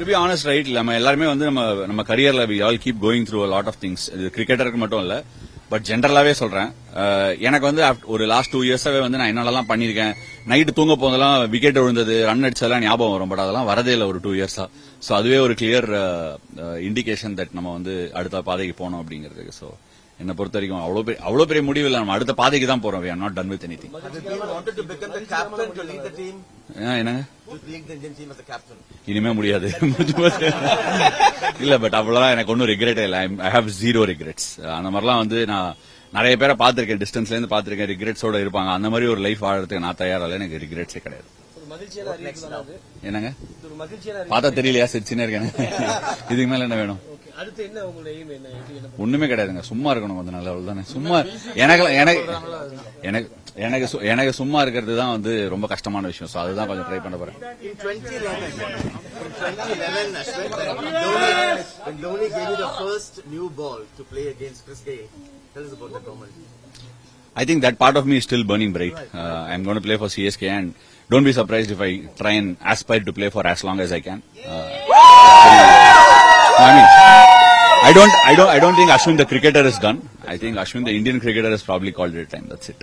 To be honest right நம்ம எல்லாருமே வந்து நம்ம கரியர்ல we all keep going through a lot of things. இது கிரிக்கெட்டருக்கு மட்டும் இல்ல, பட் ஜென்ரலாவே சொல்றேன். எனக்கு வந்து ஒரு லாஸ்ட் 2 இயர்ஸாவே வந்து நான் என்னெல்லாம் பண்ணிருக்கேன், நைட்டு தூங்க போதெல்லாம் விக்கெட் விழுந்தது, ரன் அடிச்சதெல்லாம் ஞாபகம் வரும். பட் அதெல்லாம் வரதே இல்லை ஒரு 2 இயர்ஸா. சோ அதுவே ஒரு கிளியர் இண்டிகேஷன் தட் நம்ம வந்து அடுத்த பாதைக்கு போனோம் அப்படிங்கிறதுக்கு. சோ என்ன பொறுத்த வரைக்கும் அவ்வளவு பெரிய முடிவு இல்ல, நம்ம அடுத்த பாதைக்கு தான் போறோம். we are not done with anything. என்னங்க இனிமே முடியாது இல்ல, பட் அவ்வளவுதான் எனக்கு ஒன்னும் ரிக்ரெட் இல்ல. I have zero regrets. அந்த மாதிரிலாம் வந்து நான் நிறைய பேரை பாத்திருக்கேன், டிஸ்டன்ஸ்ல இருந்து பாத்திருக்கேன், ரிக்ரெட்ஸோட இருப்பாங்க. அந்த மாதிரி ஒரு லைஃப் வாழறதுக்கு நான் தயாரில்ல, எனக்கு ரிக்ரெட்ஸே கிடையாது. என்னங்க பார்த்தா தெரியலையா, சிரிச்சுனே இருக்கேன். இதுக்கு மேல என்ன வேணும்? ஒண்ணுமே கிடையாதுங்க, சும்மா இருக்கணும் கொஞ்ச நாள், அவ்வளவுதானே. சும்மா எனக்கு சும்மா இருக்கிறது தான் வந்து ரொம்ப கஷ்டமான விஷயம். சோ அதுதான் கொஞ்சம் ட்ரை பண்ண போறேன். I think that part of me is still burning bright. I'm going to play for CSK, and don't be surprised if I try and aspire to play for as long as I can. I mean, I don't think Ashwin the cricketer is done. I think Ashwin the Indian cricketer has probably called it time. That's it.